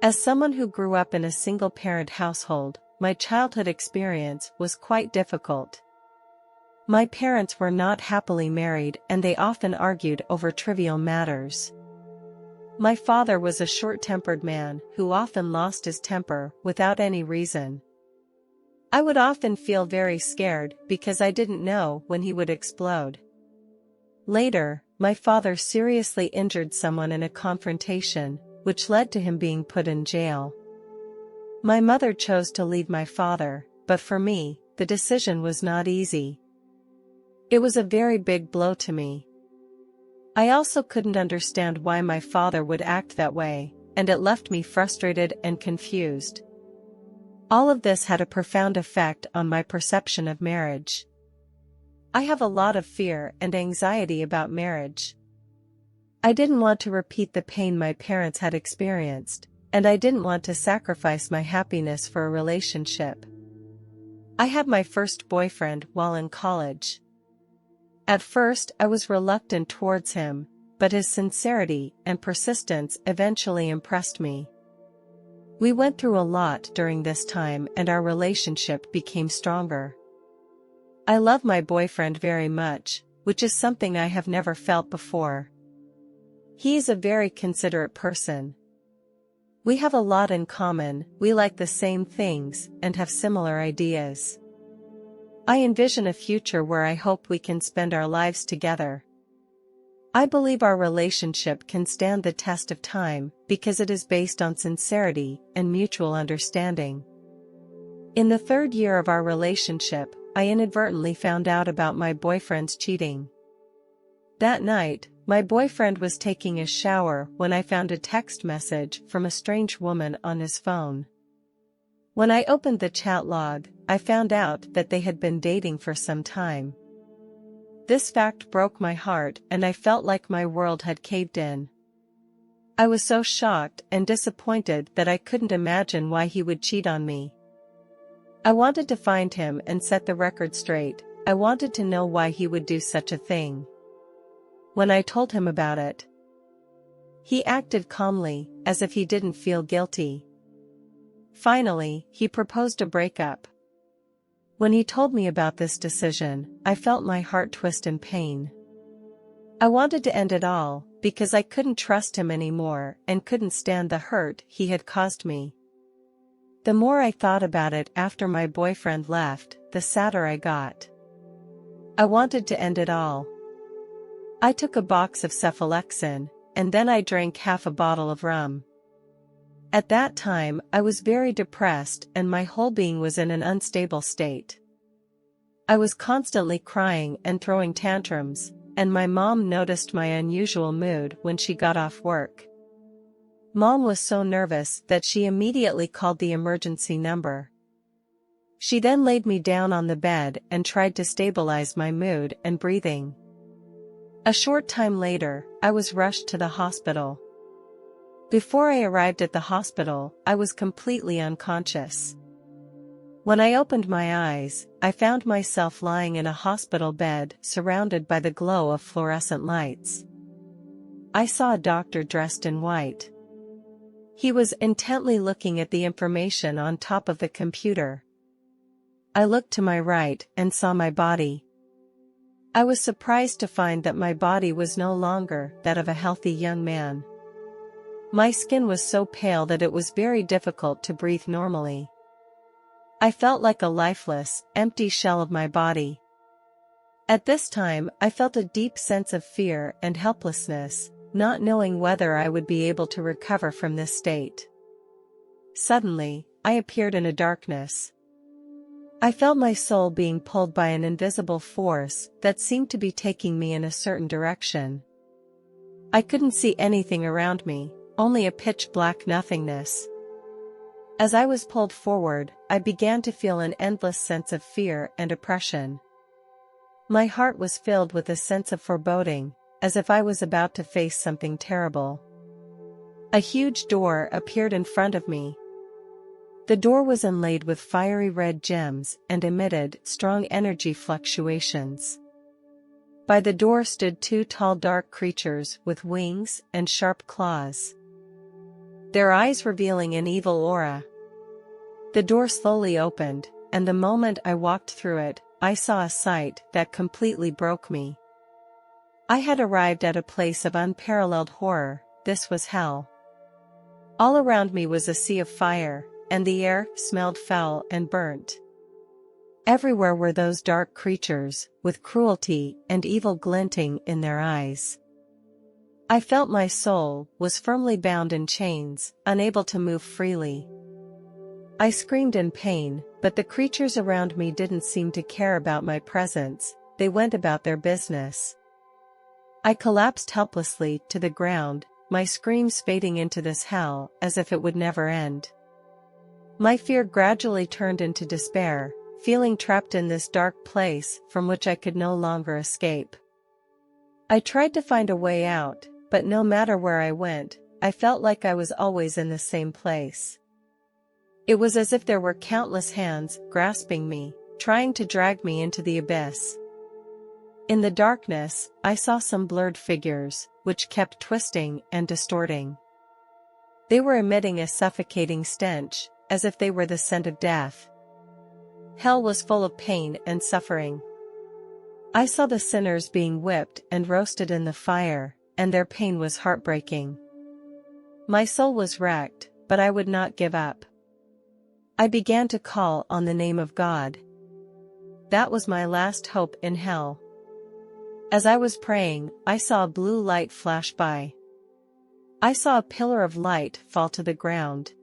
As someone who grew up in a single-parent household, my childhood experience was quite difficult. My parents were not happily married and they often argued over trivial matters. My father was a short-tempered man who often lost his temper without any reason. I would often feel very scared because I didn't know when he would explode. Later, my father seriously injured someone in a confrontation, which led to him being put in jail. My mother chose to leave my father, but for me, the decision was not easy. It was a very big blow to me. I also couldn't understand why my father would act that way, and it left me frustrated and confused. All of this had a profound effect on my perception of marriage. I have a lot of fear and anxiety about marriage. I didn't want to repeat the pain my parents had experienced, and I didn't want to sacrifice my happiness for a relationship. I had my first boyfriend while in college. At first I was reluctant towards him, but his sincerity and persistence eventually impressed me. We went through a lot during this time and our relationship became stronger. I love my boyfriend very much, which is something I have never felt before. He is a very considerate person. We have a lot in common, we like the same things, and have similar ideas. I envision a future where I hope we can spend our lives together. I believe our relationship can stand the test of time because it is based on sincerity and mutual understanding. In the third year of our relationship, I inadvertently found out about my boyfriend's cheating. That night, my boyfriend was taking a shower when I found a text message from a strange woman on his phone. When I opened the chat log, I found out that they had been dating for some time. This fact broke my heart and I felt like my world had caved in. I was so shocked and disappointed that I couldn't imagine why he would cheat on me. I wanted to find him and set the record straight. I wanted to know why he would do such a thing. When I told him about it, he acted calmly, as if he didn't feel guilty. Finally, he proposed a breakup. When he told me about this decision, I felt my heart twist in pain. I wanted to end it all, because I couldn't trust him anymore and couldn't stand the hurt he had caused me. The more I thought about it after my boyfriend left, the sadder I got. I wanted to end it all. I took a box of cephalexin, and then I drank half a bottle of rum. At that time, I was very depressed and my whole being was in an unstable state. I was constantly crying and throwing tantrums, and my mom noticed my unusual mood when she got off work. Mom was so nervous that she immediately called the emergency number. She then laid me down on the bed and tried to stabilize my mood and breathing. A short time later, I was rushed to the hospital. Before I arrived at the hospital, I was completely unconscious. When I opened my eyes, I found myself lying in a hospital bed surrounded by the glow of fluorescent lights. I saw a doctor dressed in white. He was intently looking at the information on top of the computer. I looked to my right and saw my body. I was surprised to find that my body was no longer that of a healthy young man. My skin was so pale that it was very difficult to breathe normally. I felt like a lifeless, empty shell of my body. At this time, I felt a deep sense of fear and helplessness, not knowing whether I would be able to recover from this state. Suddenly, I appeared in a darkness. I felt my soul being pulled by an invisible force that seemed to be taking me in a certain direction. I couldn't see anything around me, only a pitch-black nothingness. As I was pulled forward, I began to feel an endless sense of fear and oppression. My heart was filled with a sense of foreboding, as if I was about to face something terrible. A huge door appeared in front of me. The door was inlaid with fiery red gems and emitted strong energy fluctuations. By the door stood two tall dark creatures with wings and sharp claws. their eyes revealing an evil aura. The door slowly opened, and the moment I walked through it, I saw a sight that completely broke me. I had arrived at a place of unparalleled horror. This was hell. All around me was a sea of fire, and the air smelled foul and burnt. Everywhere were those dark creatures, with cruelty and evil glinting in their eyes. I felt my soul was firmly bound in chains, unable to move freely. I screamed in pain, but the creatures around me didn't seem to care about my presence. They went about their business. I collapsed helplessly to the ground, my screams fading into this hell as if it would never end. My fear gradually turned into despair, feeling trapped in this dark place from which I could no longer escape. I tried to find a way out, but no matter where I went, I felt like I was always in the same place. It was as if there were countless hands grasping me, trying to drag me into the abyss. In the darkness, I saw some blurred figures, which kept twisting and distorting. They were emitting a suffocating stench, as if they were the scent of death. Hell was full of pain and suffering. I saw the sinners being whipped and roasted in the fire, and their pain was heartbreaking. My soul was wrecked, but I would not give up. I began to call on the name of God. That was my last hope in hell. As I was praying, I saw a blue light flash by. I saw a pillar of light fall to the ground.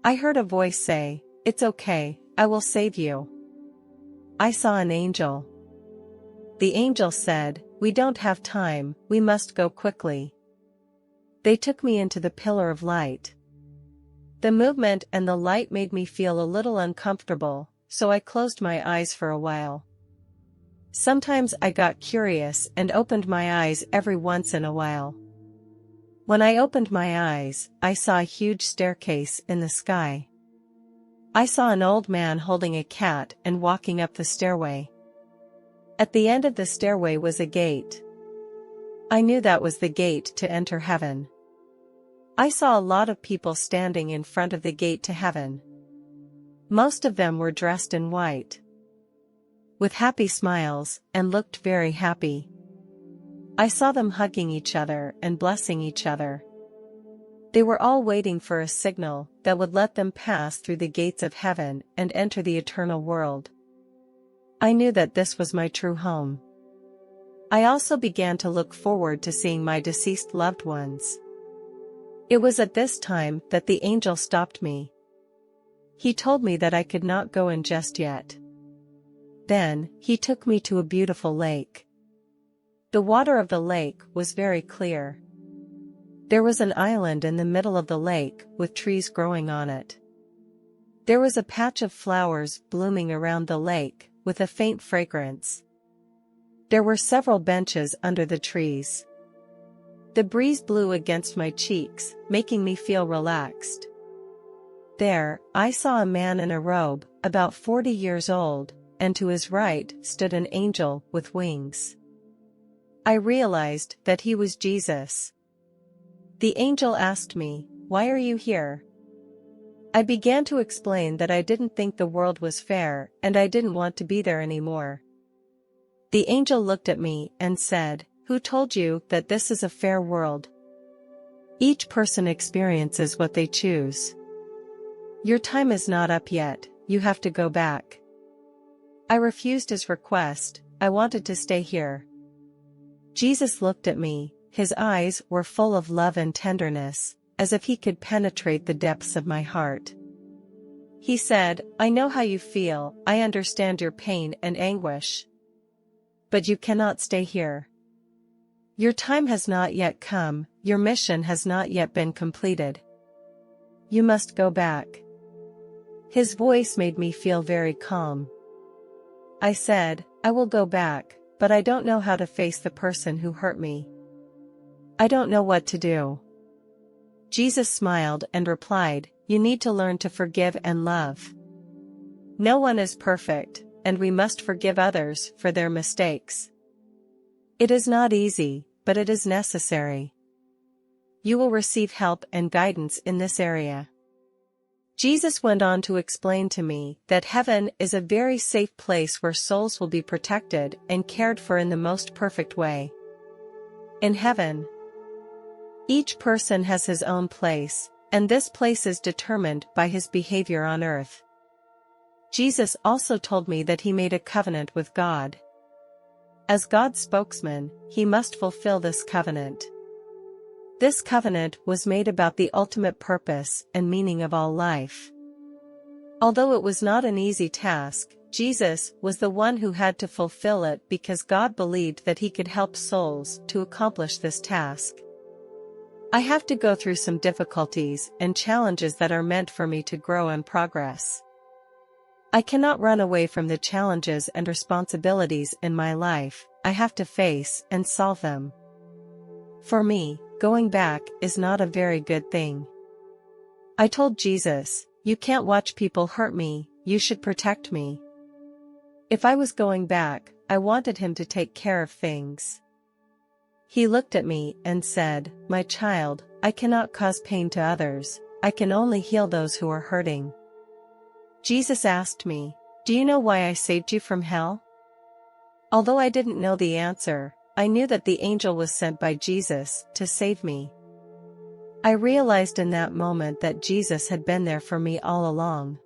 I heard a voice say, "It's okay, I will save you." I saw an angel. The angel said, "We don't have time, we must go quickly." They took me into the pillar of light. The movement and the light made me feel a little uncomfortable, so I closed my eyes for a while. Sometimes I got curious and opened my eyes every once in a while. When I opened my eyes, I saw a huge staircase in the sky. I saw an old man holding a cat and walking up the stairway. At the end of the stairway was a gate. I knew that was the gate to enter heaven. I saw a lot of people standing in front of the gate to heaven. Most of them were dressed in white, with happy smiles, and looked very happy. I saw them hugging each other and blessing each other. They were all waiting for a signal that would let them pass through the gates of heaven and enter the eternal world. I knew that this was my true home. I also began to look forward to seeing my deceased loved ones. It was at this time that the angel stopped me. He told me that I could not go in just yet. Then, he took me to a beautiful lake. The water of the lake was very clear. There was an island in the middle of the lake with trees growing on it. There was a patch of flowers blooming around the lake, with a faint fragrance. There were several benches under the trees. The breeze blew against my cheeks, making me feel relaxed. There, I saw a man in a robe, about 40 years old, and to his right stood an angel with wings. I realized that he was Jesus. The angel asked me, "Why are you here?" I began to explain that I didn't think the world was fair, and I didn't want to be there anymore. The angel looked at me and said, "Who told you that this is a fair world? Each person experiences what they choose. Your time is not up yet, you have to go back." I refused his request. I wanted to stay here. Jesus looked at me, his eyes were full of love and tenderness, as if he could penetrate the depths of my heart. He said, "I know how you feel, I understand your pain and anguish. But you cannot stay here. Your time has not yet come, your mission has not yet been completed. You must go back." His voice made me feel very calm. I said, "I will go back, but I don't know how to face the person who hurt me. I don't know what to do." Jesus smiled and replied, "You need to learn to forgive and love. No one is perfect, and we must forgive others for their mistakes. It is not easy, but it is necessary. you will receive help and guidance in this area. Jesus went on to explain to me that heaven is a very safe place where souls will be protected and cared for in the most perfect way. In heaven, each person has his own place, and this place is determined by his behavior on earth. Jesus also told me that he made a covenant with God. As God's spokesman, he must fulfill this covenant. This covenant was made about the ultimate purpose and meaning of all life. Although it was not an easy task, Jesus was the one who had to fulfill it because God believed that he could help souls to accomplish this task. I have to go through some difficulties and challenges that are meant for me to grow and progress. I cannot run away from the challenges and responsibilities in my life. I have to face and solve them. For me, going back is not a very good thing. I told Jesus, "You can't watch people hurt me, you should protect me." If I was going back, I wanted him to take care of things. He looked at me and said, "My child, I cannot cause pain to others, I can only heal those who are hurting." Jesus asked me, "Do you know why I saved you from hell?" Although I didn't know the answer, I knew that the angel was sent by Jesus to save me. I realized in that moment that Jesus had been there for me all along.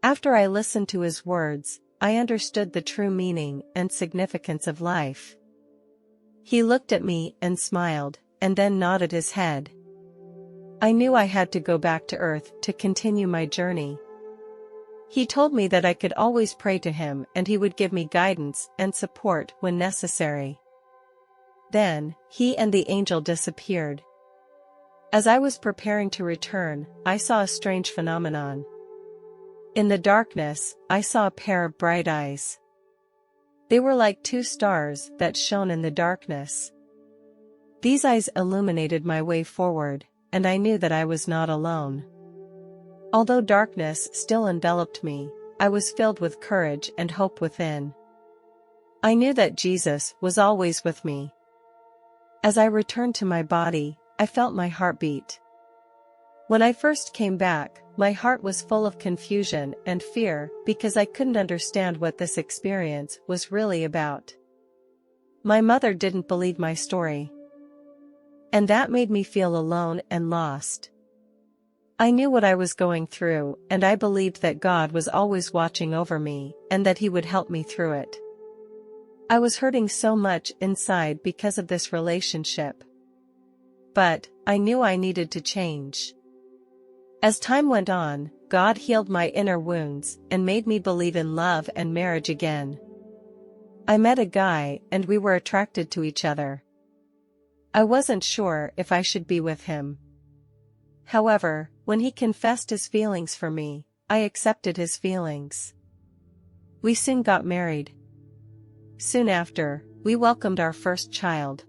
After I listened to his words, I understood the true meaning and significance of life. He looked at me and smiled, and then nodded his head. I knew I had to go back to earth to continue my journey. He told me that I could always pray to him and he would give me guidance and support when necessary. Then, he and the angel disappeared. As I was preparing to return, I saw a strange phenomenon. In the darkness, I saw a pair of bright eyes. They were like two stars that shone in the darkness. These eyes illuminated my way forward, and I knew that I was not alone. Although darkness still enveloped me, I was filled with courage and hope within. I knew that Jesus was always with me. As I returned to my body, I felt my heart beat. When I first came back, my heart was full of confusion and fear because I couldn't understand what this experience was really about. My mother didn't believe my story, and that made me feel alone and lost. I knew what I was going through, and I believed that God was always watching over me, and that he would help me through it. I was hurting so much inside because of this relationship. But, I knew I needed to change. As time went on, God healed my inner wounds, and made me believe in love and marriage again. I met a guy, and we were attracted to each other. I wasn't sure if I should be with him. However, when he confessed his feelings for me, I accepted his feelings. We soon got married. Soon after, we welcomed our first child.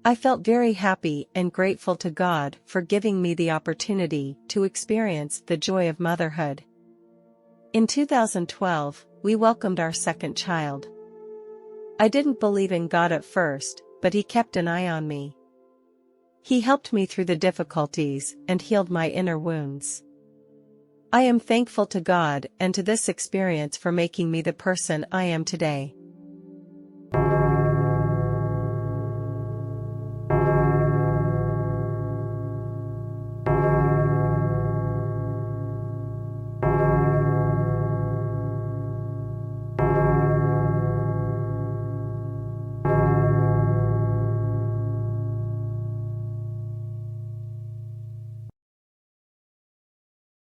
I felt very happy and grateful to God for giving me the opportunity to experience the joy of motherhood. In 2012, we welcomed our second child. I didn't believe in God at first, but he kept an eye on me. He helped me through the difficulties and healed my inner wounds. I am thankful to God and to this experience for making me the person I am today.